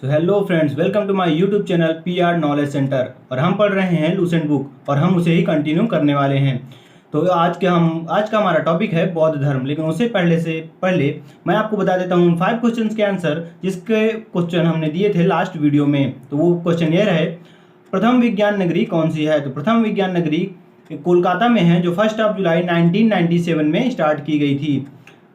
So hello friends, welcome to my YouTube channel PR knowledge centre. और हम पढ़ रहे हैं लूसेंट बुक और हम उसे ही कंटिन्यू करने वाले हैं। तो आज का हमारा टॉपिक है बौद्ध धर्म। लेकिन उससे पहले मैं आपको बता देता हूँ 5 क्वेश्चंस के आंसर, जिसके क्वेश्चन हमने दिए थे लास्ट वीडियो में। तो वो क्वेश्चन ये रहे, प्रथम विज्ञान नगरी कौन सी है। तो प्रथम विज्ञान नगरी कोलकाता में है, जो 1 जुलाई 1997 में स्टार्ट की गई थी।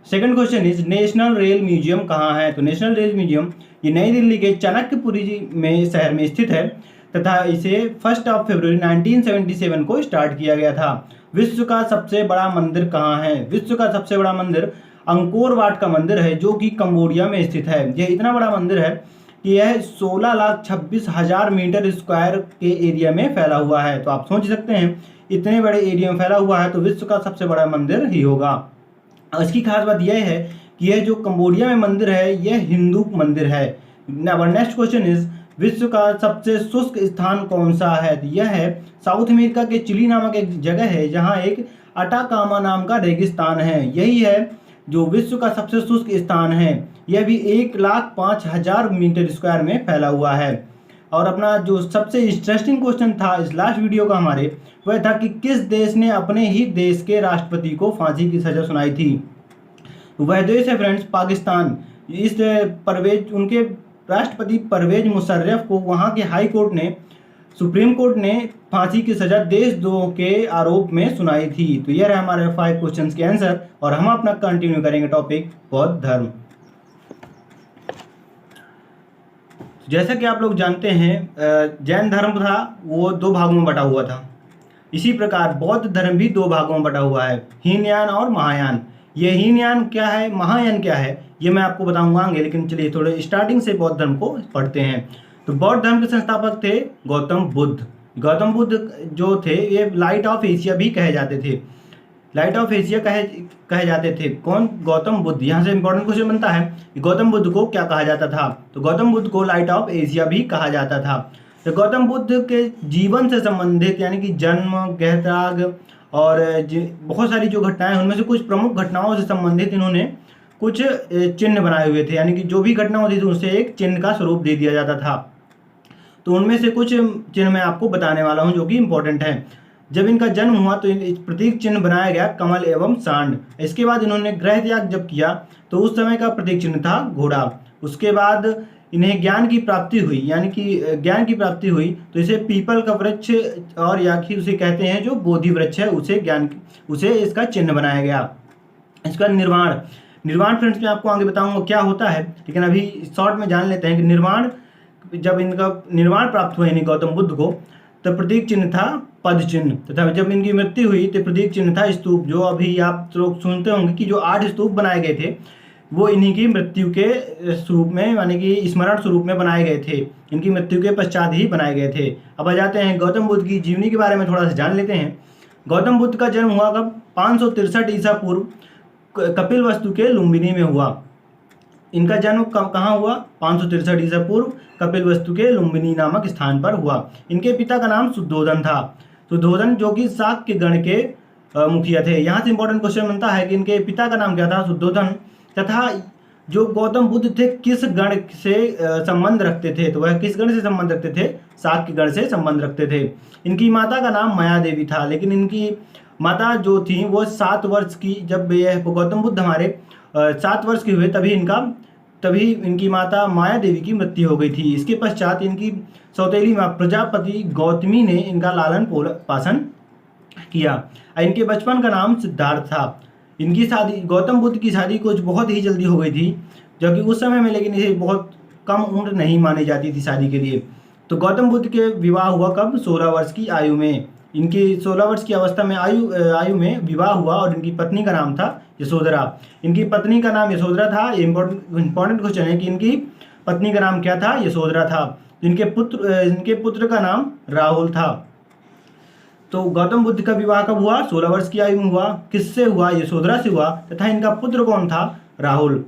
Second question is national rail museum कहाँ है। तो नेशनल रेल म्यूजियम ये नई दिल्ली के चाणक्यपुरी में शहर में स्थित है तथा इसे 1 फरवरी 1977 को स्टार्ट किया गया था। विश्व का सबसे बड़ा मंदिर कहाँ है। विश्व का सबसे बड़ा मंदिर अंकोर वाट का मंदिर है, जो कि कंबोडिया में स्थित है। यह इतना बड़ा मंदिर है कि यह 16,26,000 मीटर स्क्वायर के एरिया में फैला हुआ है। तो आप सोच सकते हैं, इतने बड़े एरिया में फैला हुआ है तो विश्व का सबसे बड़ा मंदिर ही होगा। इसकी खास बात यह है कि यह जो कंबोडिया में मंदिर है यह हिंदू मंदिर है। नेक्स्ट क्वेश्चन इज विश्व का सबसे शुष्क स्थान कौन सा है। तो यह है साउथ अमेरिका के चिली नामक एक जगह है, जहां एक अटाकामा नाम का रेगिस्तान है। यही है जो विश्व का सबसे शुष्क स्थान है। यह भी 1,05,000 मीटर स्क्वायर में फैला हुआ है। और अपना जो सबसे इंटरेस्टिंग क्वेश्चन था इस लास्ट वीडियो का हमारे, वह था कि किस देश ने अपने ही देश के राष्ट्रपति को फांसी की सजा सुनाई थी। वह देश है फ्रेंड्स पाकिस्तान। इस उनके राष्ट्रपति परवेज मुशर्रफ को वहां के हाई कोर्ट ने, सुप्रीम कोर्ट ने फांसी की सजा देशद्रोह के आरोप में सुनाई थी। तो यह रहे हमारे 5 क्वेश्चंस के आंसर। और हम अपना कंटिन्यू करेंगे टॉपिक बौद्ध धर्म। जैसा कि आप लोग जानते हैं, जैन धर्म था वो 2 भागों में बटा हुआ था। इसी प्रकार बौद्ध धर्म भी 2 भागों में बटा हुआ है, हीनयान और महायान। ये हीनयान क्या है, महायान क्या है, ये मैं आपको बताऊंगा आगे। लेकिन चलिए थोड़े स्टार्टिंग से बौद्ध धर्म को पढ़ते हैं। तो बौद्ध धर्म के संस्थापक थे गौतम बुद्ध। गौतम बुद्ध जो थे ये लाइट ऑफ एशिया भी कहे जाते थे। लाइट ऑफ एशिया कहे जाते थे। कौन? गौतम बुद्ध। यहाँ से इंपॉर्टेंट क्वेश्चन बनता है कि गौतम बुद्ध को क्या कहा जाता था। तो गौतम बुद्ध को लाइट ऑफ एशिया भी कहा जाता था। तो गौतम बुद्ध के जीवन से संबंधित, यानी कि जन्म, गहत्याग और बहुत सारी जो घटनाएं, उनमें से कुछ प्रमुख घटनाओं से संबंधित इन्होंने कुछ चिन्ह बनाए हुए थे। यानी कि जो भी घटना होती थी उसे एक चिन्ह का स्वरूप दे दिया जाता था। तो उनमें से कुछ चिन्ह मैं आपको बताने वाला हूं जो कि इंपॉर्टेंट है। जब इनका जन्म हुआ तो प्रतीक चिन्ह बनाया गया कमल एवं सांड। इसके बाद इन्होंने गृह त्याग जब किया तो उस समय का प्रतीक चिन्ह था घोड़ा। उसके बाद इन्हें ज्ञान की प्राप्ति हुई, यानी कि ज्ञान की प्राप्ति हुई तो इसे पीपल का वृक्ष, और या कि उसे कहते हैं जो बोधि वृक्ष है, उसे इसका चिन्ह बनाया गया। इसका निर्वाण फ्रेंड्स मैं आपको आगे बताऊंगा क्या होता है। लेकिन अभी शॉर्ट में जान लेते हैं कि जब इनका निर्वाण प्राप्त हुआ यानी गौतम बुद्ध को, तो प्रतीक चिन्ह था पद चिन्ह, तथा जब इनकी मृत्यु हुई तो प्रतीक चिन्ह था स्तूप। जो अभी आप लोग सुनते होंगे कि जो 8 स्तूप बनाए गए थे वो इन्हीं की मृत्यु के स्वरूप में, यानी कि स्मरण स्वरूप में बनाए गए थे। इनकी मृत्यु के पश्चात ही बनाए गए थे। अब आ जाते हैं गौतम बुद्ध की जीवनी के बारे में थोड़ा सा जान लेते हैं। गौतम बुद्ध का जन्म हुआ कब? 563 ईसा पूर्व कपिलवस्तु के लुम्बिनी में हुआ। इनका जन्म कहाँ हुआ? 563 ईसा पूर्व कपिलवस्तु के लुम्बिनी नामक स्थान पर हुआ। इनके पिता का नाम शुद्धोधन था। शुद्धोधन जो कि शाक्य गण के मुखिया थे। यहाँ से इंपॉर्टेंट क्वेश्चन बनता है कि इनके पिता का नाम क्या था? शुद्धोधन। तथा जो गौतम बुद्ध थे किस गण से संबंध रखते थे? तो वह किस गण से संबंध रखते थे? शाक्य गण से संबंध रखते थे। इनकी माता का नाम माया देवी था। लेकिन इनकी माता जो थी वो 7 वर्ष की, जब यह गौतम बुद्ध हमारे 7 वर्ष के हुए तभी इनकी माता माया देवी की मृत्यु हो गई थी। इसके पश्चात इनकी सौतेली माँ प्रजापति गौतमी ने इनका लालन पालन किया। इनके बचपन का नाम सिद्धार्थ था। इनकी शादी, गौतम बुद्ध की शादी कुछ बहुत ही जल्दी हो गई थी, जो कि उस समय में, लेकिन इसे बहुत कम उम्र नहीं मानी जाती थी शादी के लिए। तो गौतम बुद्ध के विवाह हुआ कब? 16 वर्ष की आयु में। इनकी 16 वर्ष की अवस्था में आयु में विवाह हुआ और इनकी पत्नी का नाम था यशोधरा। इनकी पत्नी का नाम यशोधरा था। इंपॉर्टेंट क्वेश्चन है कि इनकी पत्नी का नाम क्या था? यशोधरा था। इनके पुत्र का नाम राहुल था। तो गौतम बुद्ध का विवाह कब हुआ? 16 वर्ष की आयु में हुआ। किससे हुआ? यशोधरा से हुआ। तथा इनका पुत्र कौन था? राहुल।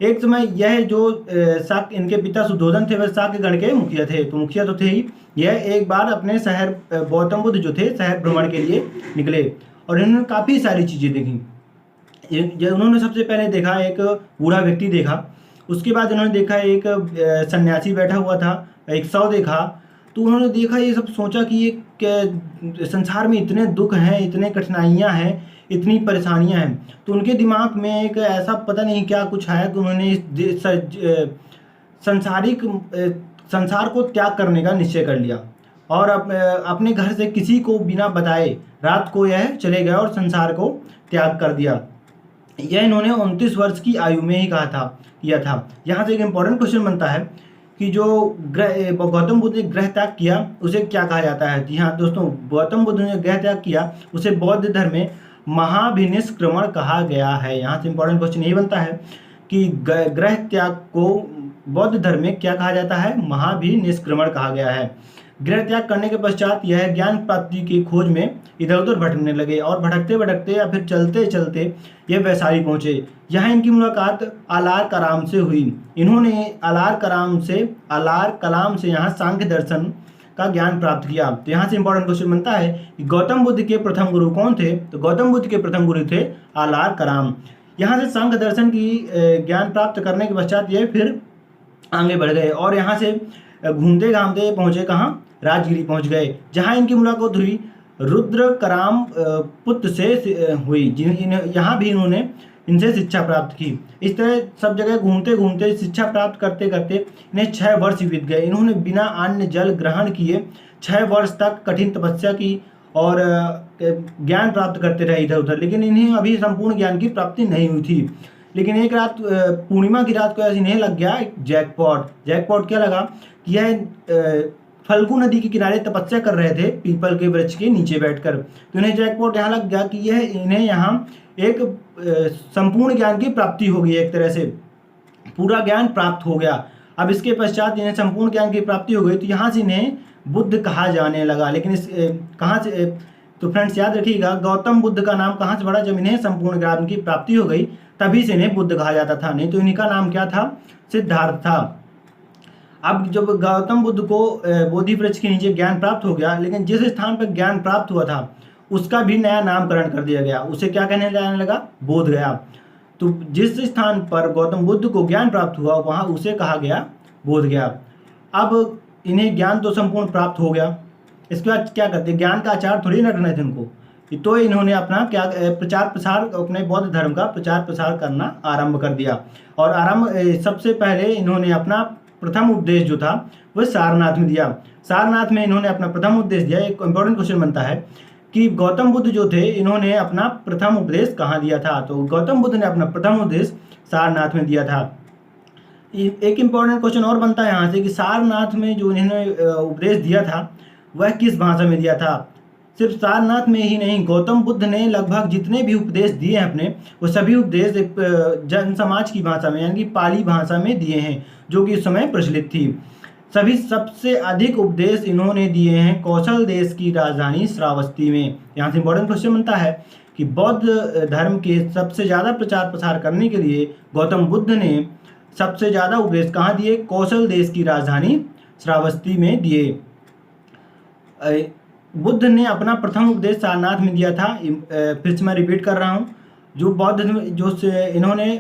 एक समय यह जो इनके पिता शुद्धोधन थे वह शाक्य गण के मुखिया थे। तो मुखिया तो थे ही। यह एक बार अपने शहर, गौतम बुद्ध जो थे शहर भ्रमण के लिए निकले और इन्होंने काफ़ी सारी चीज़ें देखी। उन्होंने सबसे पहले देखा, एक बूढ़ा व्यक्ति देखा। उसके बाद उन्होंने देखा एक सन्यासी बैठा हुआ था, एक शव देखा। तो उन्होंने देखा, ये सब सोचा कि ये संसार में इतने दुख हैं, इतने कठिनाइयाँ हैं, इतनी परेशानियाँ हैं। तो उनके दिमाग में एक ऐसा पता नहीं क्या कुछ आया कि उन्होंने संसारिक संसार को त्याग करने का निश्चय कर लिया और अपने घर से किसी को बिना बताए रात को यह चले गए और संसार को त्याग कर दिया। यह इन्होंने 29 वर्ष की आयु में ही किया था। यहाँ से एक इम्पॉर्टेंट क्वेश्चन बनता है कि जो गौतम बुद्ध ने ग्रह त्याग किया उसे क्या कहा जाता है। जी हाँ दोस्तों, गौतम बुद्ध ने ग्रह त्याग किया उसे बौद्ध धर्म में महाभिनिष्क्रमण कहा गया है। यहाँ से इम्पॉर्टेंट क्वेश्चन यही बनता है कि ग्रह त्याग को बौद्ध धर्म में क्या कहा जाता है, महाभिनिष्क्रमण कहा गया है। गृह त्याग करने के पश्चात यह ज्ञान प्राप्ति की खोज में इधर उधर भटकने लगे और भटकते भटकते या फिर चलते चलते ये वैशाली पहुँचे। यहाँ इनकी मुलाकात अलार कलाम से हुई। इन्होंने अलार कलाम से यहाँ सांख्य दर्शन का ज्ञान प्राप्त किया। तो यहाँ से इंपॉर्टेंट क्वेश्चन बनता है कि गौतम बुद्ध के प्रथम गुरु कौन थे। तो गौतम बुद्ध के प्रथम गुरु थे अलार कलाम। यहाँ से सांख्य दर्शन की ज्ञान प्राप्त करने के पश्चात ये फिर आगे बढ़ गए और यहाँ से घूमते घामते पहुँचे कहाँ, राजगिरी पहुँच गए, जहाँ इनकी मुलाकात हुई रुद्र कराम पुत्र से हुई। यहाँ भी इन्होंने इनसे शिक्षा प्राप्त की। इस तरह सब जगह घूमते घूमते शिक्षा प्राप्त करते करते इन्हें 6 वर्ष बीत गए। इन्होंने बिना अन्न जल ग्रहण किए 6 वर्ष तक कठिन तपस्या की और ज्ञान प्राप्त करते रहे इधर उधर, लेकिन इन्हें अभी संपूर्ण ज्ञान की प्राप्ति नहीं हुई थी। लेकिन एक रात पूर्णिमा की रात को ऐसे इन्हें लग गया जैकपॉट क्या लगा कि यह फल्गु नदी के किनारे तपस्या कर रहे थे पीपल के वृक्ष के नीचे बैठकर। तो इन्हें जैकपॉट यहाँ लग गया कि यह इन्हें यहाँ एक संपूर्ण ज्ञान की प्राप्ति हो गई, एक तरह से पूरा ज्ञान प्राप्त हो गया। अब इसके पश्चात इन्हें संपूर्ण ज्ञान की प्राप्ति हो गई, तो यहाँ से इन्हें बुद्ध कहा जाने लगा। लेकिन इस कहाँ से, तो फ्रेंड्स याद रखिएगा, गौतम बुद्ध का नाम कहाँ से पड़ा, जब इन्हें संपूर्ण ज्ञान की प्राप्ति हो गई तभी से इन्हें बुद्ध कहा जाता था, नहीं तो इन्हीं का नाम क्या था, सिद्धार्थ था। अब जब गौतम बुद्ध को बोधि वृक्ष के नीचे ज्ञान प्राप्त हो गया, लेकिन जिस स्थान पर ज्ञान प्राप्त हुआ था उसका भी नया नामकरण कर दिया गया, उसे क्या कहने जाने लगा, बोध गया। तो जिस स्थान पर गौतम बुद्ध को ज्ञान प्राप्त हुआ वहाँ उसे कहा गया बोध गया। अब इन्हें ज्ञान तो संपूर्ण प्राप्त हो गया, इसके बाद क्या करते, ज्ञान का आचार थोड़ी न रखना थे उनको, तो इन्होंने अपना क्या प्रचार प्रसार, अपने बौद्ध धर्म का प्रचार प्रसार करना आरंभ कर दिया। और सबसे पहले इन्होंने अपना प्रथम उपदेश जो था वह सारनाथ में दिया। सारनाथ में इन्होंने अपना प्रथम उपदेश दिया। एक इम्पोर्टेंट क्वेश्चन बनता है कि गौतम बुद्ध जो थे इन्होंने अपना प्रथम उपदेश कहाँ दिया था। तो गौतम बुद्ध ने अपना प्रथम उपदेश सारनाथ में दिया था। एक इम्पोर्टेंट क्वेश्चन और बनता है यहाँ से कि सारनाथ में जो इन्होंने उपदेश दिया था वह किस भाषा में दिया था। सिर्फ सारनाथ में ही नहीं, गौतम बुद्ध ने लगभग जितने भी उपदेश दिए हैं अपने, वो सभी उपदेश एक जन समाज की भाषा में यानी कि पाली भाषा में दिए हैं, जो कि उस समय प्रचलित थी। सबसे अधिक उपदेश इन्होंने दिए हैं कौशल देश की राजधानी श्रावस्ती में। यहाँ से इम्पोर्टेंट क्वेश्चन बनता है कि बौद्ध धर्म के सबसे ज़्यादा प्रचार प्रसार करने के लिए गौतम बुद्ध ने सबसे ज़्यादा उपदेश कहाँ दिए, कौशल देश की राजधानी श्रावस्ती में दिए। बुद्ध ने अपना प्रथम उपदेश सारनाथ में दिया था। फिर से मैं रिपीट कर रहा हूँ, जो बौद्ध इन्होंने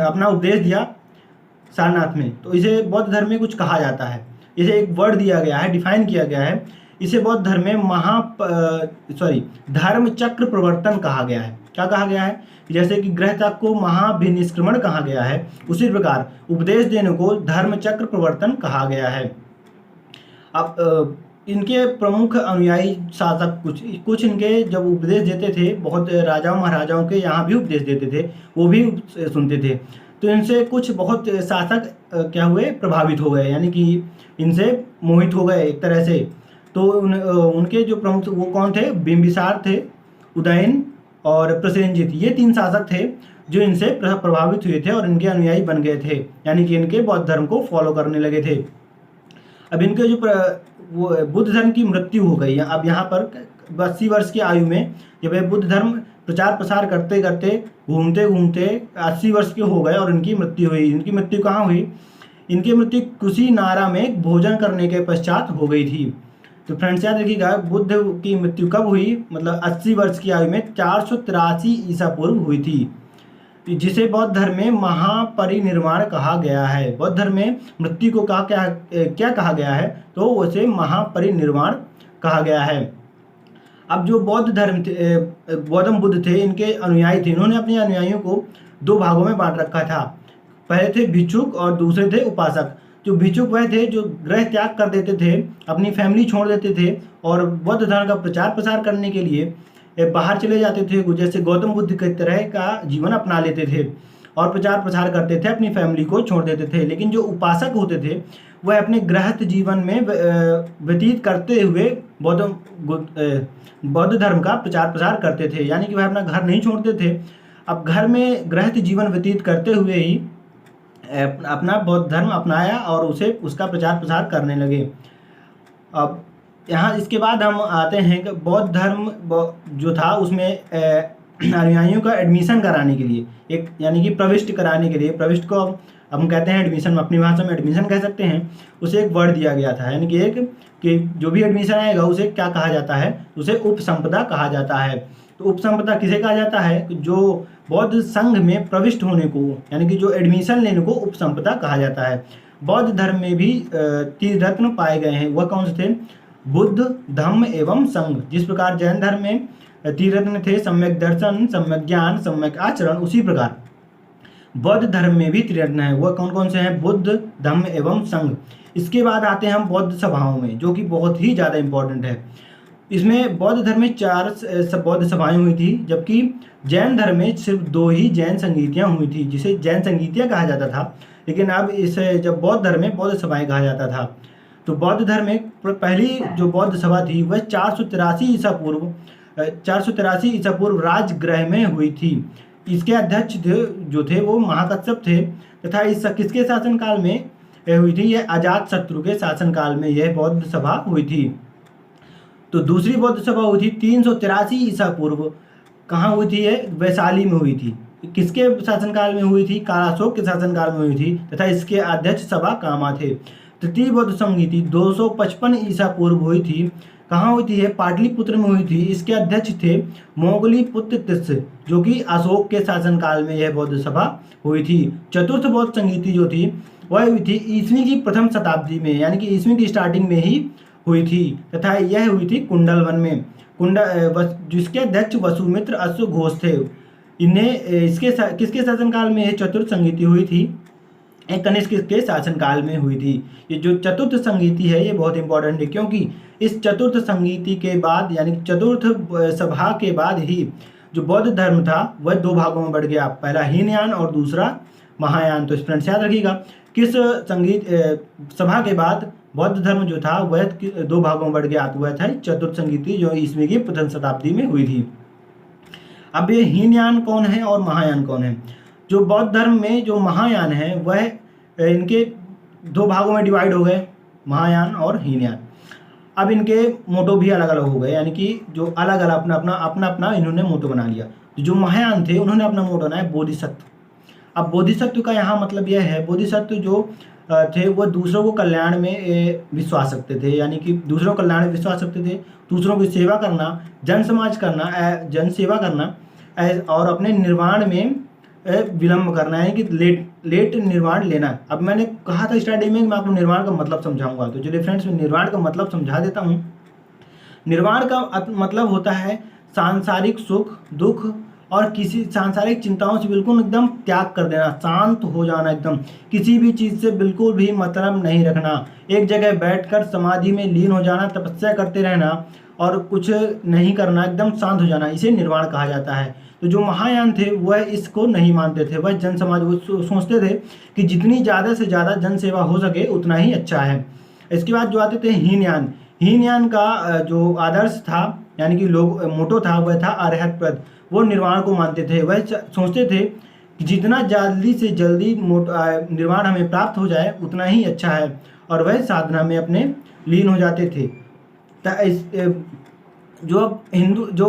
अपना उपदेश दिया सारनाथ में, तो इसे बौद्ध धर्म में कुछ कहा जाता है, इसे एक वर्ड दिया गया है, डिफाइन किया गया है। इसे बौद्ध धर्म में धर्म चक्र प्रवर्तन कहा गया है। क्या कहा गया है, जैसे कि गृह त्याग को महाभिनिष्क्रमण कहा गया है, उसी प्रकार उपदेश देने को धर्म चक्र प्रवर्तन कहा गया है। अब इनके प्रमुख अनुयायी शासक कुछ इनके जब उपदेश देते थे, बहुत राजाओं महाराजाओं के यहाँ भी उपदेश देते थे, वो भी सुनते थे। तो इनसे कुछ बहुत शासक क्या हुए, प्रभावित हो गए, यानी कि इनसे मोहित हो गए एक तरह से। तो उनके जो प्रमुख वो कौन थे, बिंबिसार थे, उदयन और प्रसेनजित, ये 3 शासक थे जो इनसे प्रभावित हुए थे और इनके अनुयायी बन गए थे, यानी कि इनके बौद्ध धर्म को फॉलो करने लगे थे। अब इनके जो वो बुद्ध धर्म की मृत्यु हो गई है। अब यहाँ पर 80 वर्ष की आयु में जब ये बुद्ध धर्म प्रचार प्रसार करते करते घूमते घूमते 80 वर्ष के हो गए और इनकी मृत्यु हुई। इनकी मृत्यु कहाँ हुई, इनकी मृत्यु कुशीनारा में भोजन करने के पश्चात हो गई थी। तो फ्रेंड्स याद रखिएगा, बुद्ध की मृत्यु कब हुई, मतलब 80 वर्ष की आयु में 483 ईसा पूर्व हुई थी। जिसे बौद्ध धर्म में महापरिनिर्वाण कहा गया है। बौद्ध धर्म में मृत्यु को क्या कहा गया है, तो उसे महापरिनिर्वाण कहा गया है। अब जो बौद्ध धर्म थे, गौतम बुद्ध थे, इनके अनुयायी थे, इन्होंने अपने अनुयायियों को दो भागों में बांट रखा था। पहले थे भिक्षुक और दूसरे थे उपासक। जो भिक्षुक वह थे जो गृह त्याग कर देते थे, अपनी फैमिली छोड़ देते थे और बौद्ध धर्म का प्रचार प्रसार करने के लिए बाहर चले जाते थे, जैसे गौतम बुद्ध की तरह का जीवन अपना लेते थे और प्रचार प्रसार करते थे, अपनी फैमिली को छोड़ देते थे। लेकिन जो उपासक होते थे वह अपने गृहस्थ जीवन में व्यतीत करते हुए बौद्ध धर्म का प्रचार प्रसार करते थे, यानी कि वह अपना घर नहीं छोड़ते थे। अब घर में गृहस्थ जीवन व्यतीत करते हुए ही अपना बौद्ध धर्म अपनाया और उसका प्रचार प्रसार करने लगे। अब यहाँ इसके बाद हम आते हैं कि बौद्ध धर्म जो था उसमें अनुयायियों का एडमिशन कराने के लिए, एक यानी कि प्रविष्ट कराने के लिए, प्रविष्ट को हम कहते हैं एडमिशन, अपनी भाषा में एडमिशन कह सकते हैं, उसे एक वर्ड दिया गया था, यानी कि जो भी एडमिशन आएगा उसे क्या कहा जाता है, उसे उपसंपदा कहा जाता है। तो उपसंपदा किसे कहा जाता है, जो बौद्ध संघ में प्रविष्ट होने को, यानी कि जो एडमिशन लेने को उपसंपदा कहा जाता है। बौद्ध धर्म में भी त्रिरत्न पाए गए हैं, वह कौन से थे, बुद्ध, धम्म एवं संघ। जिस प्रकार जैन धर्म में त्रिरत्न थे, सम्यक दर्शन, सम्यक ज्ञान, सम्यक आचरण, उसी प्रकार बौद्ध धर्म में भी त्रिरत्न है। वह कौन कौन से हैं, बुद्ध, धम्म एवं संघ। इसके बाद आते हैं हम बौद्ध सभाओं में, जो कि बहुत ही ज़्यादा इंपॉर्टेंट है। इसमें बौद्ध धर्म में 4 बौद्ध सभाएं हुई थी, जबकि जैन धर्म में सिर्फ 2 ही जैन संगीतियाँ हुई थी, जिसे जैन संगीतियाँ कहा जाता था। लेकिन अब इसे जब बौद्ध धर्म में बौद्ध सभाएं कहा जाता था। तो बौद्ध धर्म में पहली जो बौद्ध सभा थी वह 483 ईसा पूर्व राजगृह में हुई थी। इसके अध्यक्ष जो थे वो महाकश्यप थे, तथा इस किसके शासनकाल में हुई थी, यह अजातशत्रु के शासनकाल में यह बौद्ध सभा हुई थी। तो दूसरी बौद्ध सभा हुई थी 383 ईसा पूर्व, कहाँ हुई थी, ये वैशाली में हुई थी। किसके शासनकाल में हुई थी, कालाशोक के शासनकाल में हुई थी, तथा इसके अध्यक्ष सभा कामा थे। तृतीय बौद्ध संगीति 255 ईसा पूर्व हुई थी, कहाँ हुई थी, है पाटलिपुत्र में हुई थी। इसके अध्यक्ष थे मोगली पुत्र तिस्स, जो कि अशोक के शासनकाल में यह बौद्ध सभा हुई थी। चतुर्थ बौद्ध संगीति जो थी वह हुई थी ईस्वी की प्रथम शताब्दी में, यानी कि ईस्वी की स्टार्टिंग में ही हुई थी, तथा यह हुई थी कुंडलवन में। जिसके अध्यक्ष वसुमित्र अश्वघोष थे। इन्हें किसके शासनकाल में यह चतुर्थ संगीति हुई थी, कनिष्क के शासनकाल में हुई थी। ये जो चतुर्थ संगीति है ये बहुत इंपॉर्टेंट है, क्योंकि इस चतुर्थ संगीति के बाद, यानी चतुर्थ सभा के बाद ही जो बौद्ध धर्म था वह 2 भागों में बढ़ गया, पहला हीनयान और दूसरा महायान। तो स्टूडेंट्स याद रखिएगा, किस संगीत सभा के बाद बौद्ध धर्म जो था वह 2 भागों में बढ़ गया, तो वह था चतुर्थ संगीति, जो ईस्वी की प्रथम शताब्दी में हुई थी। अब ये हीनयान कौन है और महायान कौन है। जो बौद्ध धर्म में जो महायान है वह इनके 2 भागों में डिवाइड हो गए, महायान और हीनयान। अब इनके मोटो भी अलग अलग हो गए, यानी कि जो अलग अलग अपना अपना इन्होंने मोटो बना लिया। तो जो महायान थे उन्होंने अपना मोटो बनाया बोधिसत्व। अब बोधिसत्व का यहाँ मतलब यह है, बोधिसत्व जो थे वह दूसरों को कल्याण में विश्वास रखते थे, यानी कि दूसरों को कल्याण में विश्वास रखते थे, दूसरों की सेवा करना, जन समाज करना, जन सेवा करना और अपने निर्वाण में विलम्ब करना, है कि लेट निर्वाण लेना। अब मैंने कहा था स्टार्टिंग में मैं आपको निर्वाण का मतलब समझाऊंगा, तो चलिए फ्रेंड्स मैं निर्वाण का मतलब समझा देता हूँ। निर्वाण का मतलब होता है सांसारिक सुख दुख और किसी सांसारिक चिंताओं से बिल्कुल एकदम त्याग कर देना, शांत हो जाना, एकदम किसी भी चीज़ से बिल्कुल भी मतलब नहीं रखना, एक जगह बैठकर समाधि में लीन हो जाना, तपस्या करते रहना और कुछ नहीं करना, एकदम शांत हो जाना, इसे निर्वाण कहा जाता है। तो जो महायान थे वह इसको नहीं मानते थे, वह जन समाज वो सोचते थे कि जितनी ज़्यादा से ज़्यादा जन सेवा हो सके उतना ही अच्छा है। इसके बाद जो आते थे हीनयान, हीनयान का जो आदर्श था, यानी कि मोटो था, वह था अरहत पद। वो निर्वाण को मानते थे, वह सोचते थे कि जितना जल्दी से जल्दी निर्वाण हमें प्राप्त हो जाए उतना ही अच्छा है, और वह साधना में अपने लीन हो जाते थे। जो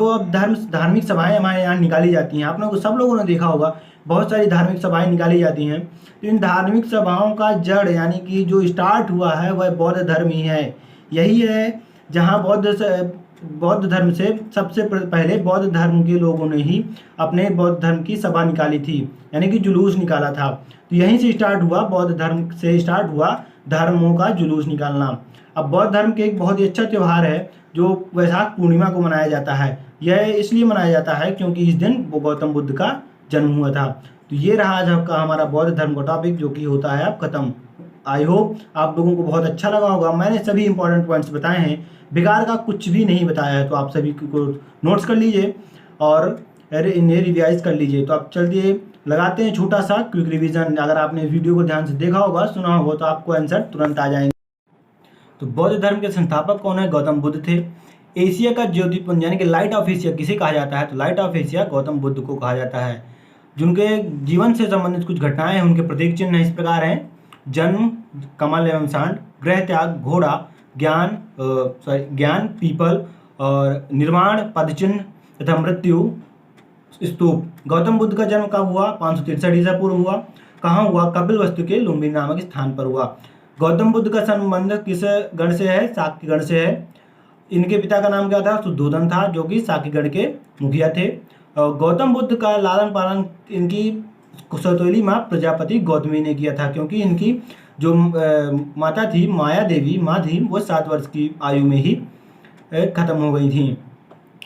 अब धार्मिक सभाएं हमारे यहाँ निकाली जाती हैं, आप लोगों को सब लोगों ने देखा होगा, बहुत सारी धार्मिक सभाएं निकाली जाती हैं। तो इन धार्मिक सभाओं का जड़, यानी कि जो स्टार्ट हुआ है वह बौद्ध धर्म ही है। यही है जहाँ बौद्ध धर्म से सबसे पहले बौद्ध धर्म के लोगों ने ही अपने बौद्ध धर्म की सभा निकाली थी, यानी कि जुलूस निकाला था। तो यहीं से स्टार्ट हुआ, बौद्ध धर्म से स्टार्ट हुआ धर्मों का जुलूस निकालना। अब बौद्ध धर्म के एक बहुत ही अच्छा त्यौहार है जो वैशाख पूर्णिमा को मनाया जाता है। यह इसलिए मनाया जाता है क्योंकि इस दिन गौतम बुद्ध का जन्म हुआ था। तो ये रहा आज आपका हमारा बौद्ध धर्म का टॉपिक, जो कि होता है अब खत्म। आई होप आप लोगों को बहुत अच्छा लगा होगा। मैंने सभी इंपॉर्टेंट पॉइंट्स बताए हैं, बेकार का कुछ भी नहीं बताया है। तो आप सभी को नोट्स कर लीजिए और इन्हें रिवाइज कर लीजिए। तो आप चलिए लगाते हैं छोटा सा क्विक रिवीजन। अगर आपने वीडियो को ध्यान से देखा होगा, सुना होगा, तो आपको आंसर तुरंत आ जाएंगे। तो बौद्ध धर्म के संस्थापक कौन है? गौतम बुद्ध थे। एशिया का ज्योतिपुंज यानी कि लाइट ऑफ एशिया किसे कहा जाता है? तो light of Asia Gautam Buddha को कहा जाता है। जिनके जीवन से संबंधित कुछ घटनाएं हैं, उनके प्रतीक चिन्ह इस प्रकार हैं: जन्म कमल एवं सांड, गृह त्याग घोड़ा, ज्ञान पीपल, और निर्माण पदचिन्ह तथा मृत्यु स्तूप। गौतम बुद्ध का जन्म कब हुआ? 563 ईसा पूर्व हुआ। कहाँ हुआ? कपिलवस्तु के लुम्बिनी नामक स्थान पर हुआ। गौतम बुद्ध का संबंध किस गण से है? शाक्य गण से है। इनके पिता का नाम क्या था? शुद्धोधन था, जो कि शाक्य गण के मुखिया थे। गौतम बुद्ध का लालन पालन इनकी सौतेली माँ प्रजापति गौतमी ने किया था, क्योंकि इनकी जो माता थी माया देवी माँ थी, वो 7 वर्ष की आयु में ही खत्म हो गई थी।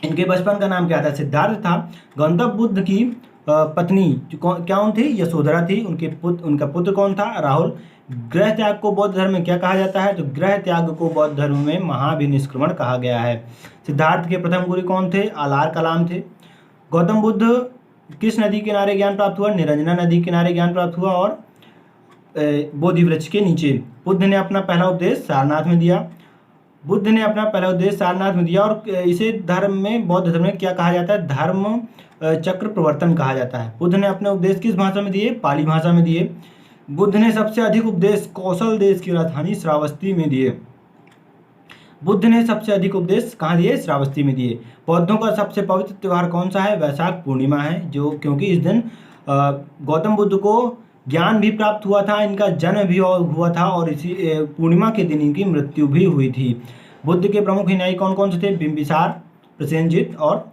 इनके बचपन का नाम क्या था? सिद्धार्थ था। गौतम बुद्ध की पत्नी कौन थी? यशोधरा थी। उनका पुत्र कौन था? राहुल। गृह त्याग को बौद्ध धर्म में क्या कहा जाता है? तो गृह त्याग को बौद्ध धर्म में महाभिनिष्क्रमण कहा गया है। सिद्धार्थ के प्रथम गुरु कौन थे? आलार कलाम थे। गौतम बुद्ध किस नदी किनारे ज्ञान प्राप्त हुआ? निरंजना नदी किनारे ज्ञान प्राप्त हुआ और बोधि वृक्ष के नीचे। बुद्ध ने अपना पहला उपदेश सारनाथ में दिया। और इसे धर्म में, बौद्ध धर्म में क्या कहा जाता है? धर्म चक्र प्रवर्तन कहा जाता है। बुद्ध ने अपने उपदेश किस भाषा में दिए? पाली भाषा में दिए। बुद्ध ने सबसे अधिक उपदेश कौशल देश की राजधानी श्रावस्ती में दिए। बुद्ध ने सबसे अधिक उपदेश कहाँ दिए? श्रावस्ती में दिए। बौद्धों का सबसे पवित्र त्यौहार कौन सा है? वैशाख पूर्णिमा है, जो क्योंकि इस दिन गौतम बुद्ध को ज्ञान भी प्राप्त हुआ था, इनका जन्म भी हुआ था, और इसी पूर्णिमा के दिन इनकी मृत्यु भी हुई थी। बुद्ध के प्रमुख अनुयायी कौन कौन से थे? बिंबिसार, प्रसेनजित और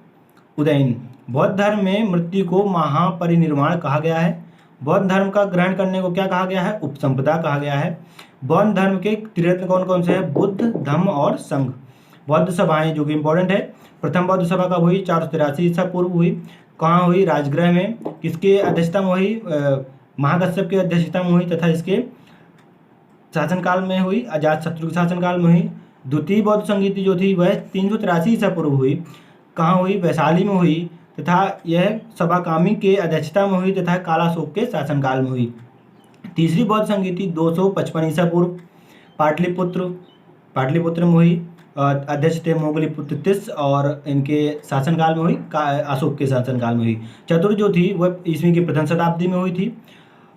उदयन। बौद्ध धर्म में मृत्यु को महापरिनिर्वाण कहा गया है। बौद्ध धर्म का ग्रहण करने को क्या कहा गया है? उपसंपदा कहा गया है। बौद्ध धर्म के त्रिरत्न कौन कौन से हैं? बुद्ध, धम्म और संघ। बौद्ध सभाएं जो कि इंपॉर्टेंट है। प्रथम बौद्ध सभा कब हुई? 483 ईसा पूर्व हुई। कहाँ हुई? राजगृह में। किसके अध्यक्षता में हुई? महाकश्यप की अध्यक्षता में हुई तथा इसके शासनकाल में हुई, अजातशत्रु के शासनकाल में हुई। द्वितीय बौद्ध संगीति जो थी वह 383 ईसा पूर्व हुई। कहाँ हुई? वैशाली में हुई तथा यह सभा कामी के अध्यक्षता में हुई तथा कालाशोक के शासनकाल में हुई। तीसरी बौद्ध संगीति 255 ईसा पूर्व पाटलिपुत्र में हुई। अध्यक्ष थे मोगलीपुत्र तिस और इनके शासनकाल में हुई, अशोक के शासनकाल में हुई। चतुर्थ जो थी वह ईस्वी की प्रथम शताब्दी में हुई थी,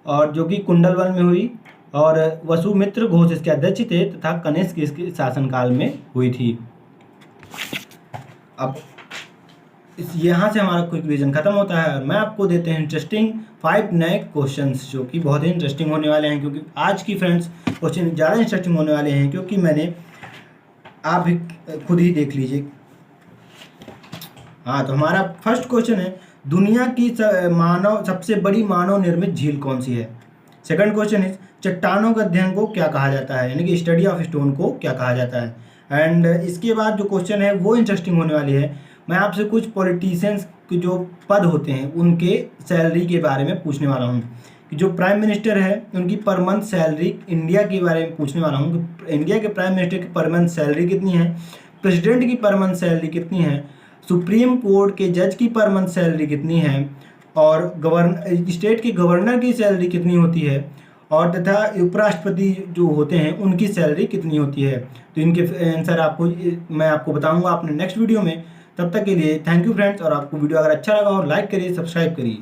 और जो कि कुंडलवन में हुई, और वसुमित्र घोष इसके अध्यक्ष थे तथा कनिष्क इसके शासनकाल में हुई थी। अब यहाँ से हमारा क्विक रिवीजन खत्म होता है और मैं आपको देते हैं इंटरेस्टिंग 5 नए क्वेश्चंस, जो कि बहुत ही इंटरेस्टिंग होने वाले हैं, क्योंकि आज की फ्रेंड्स क्वेश्चन ज़्यादा इंटरेस्टिंग होने वाले हैं, क्योंकि मैंने आप भी खुद ही देख लीजिए। हाँ, तो हमारा फर्स्ट क्वेश्चन है, दुनिया की सबसे बड़ी मानव निर्मित झील कौन सी है? सेकंड क्वेश्चन है, चट्टानों के अध्ययन को क्या कहा जाता है, यानी कि स्टडी ऑफ स्टोन को क्या कहा जाता है? एंड इसके बाद जो क्वेश्चन है वो इंटरेस्टिंग होने वाली है। मैं आपसे कुछ पॉलिटिशियंस के जो पद होते हैं उनके सैलरी के बारे में पूछने वाला हूँ, कि जो प्राइम मिनिस्टर है उनकी पर मंथ सैलरी इंडिया के बारे में पूछने वाला हूँ कि इंडिया के प्राइम मिनिस्टर की पर मंथ सैलरी कितनी है, प्रेसिडेंट की पर मंथ सैलरी कितनी है, सुप्रीम कोर्ट के जज की पर मंथ सैलरी कितनी है, और स्टेट के गवर्नर की सैलरी कितनी होती है, और तथा उपराष्ट्रपति जो होते हैं उनकी सैलरी कितनी होती है। तो इनके आंसर मैं आपको बताऊंगा अपने नेक्स्ट वीडियो में। तब तक के लिए थैंक यू फ्रेंड्स, और आपको वीडियो अगर अच्छा लगा हो लाइक करिए, सब्सक्राइब करिए।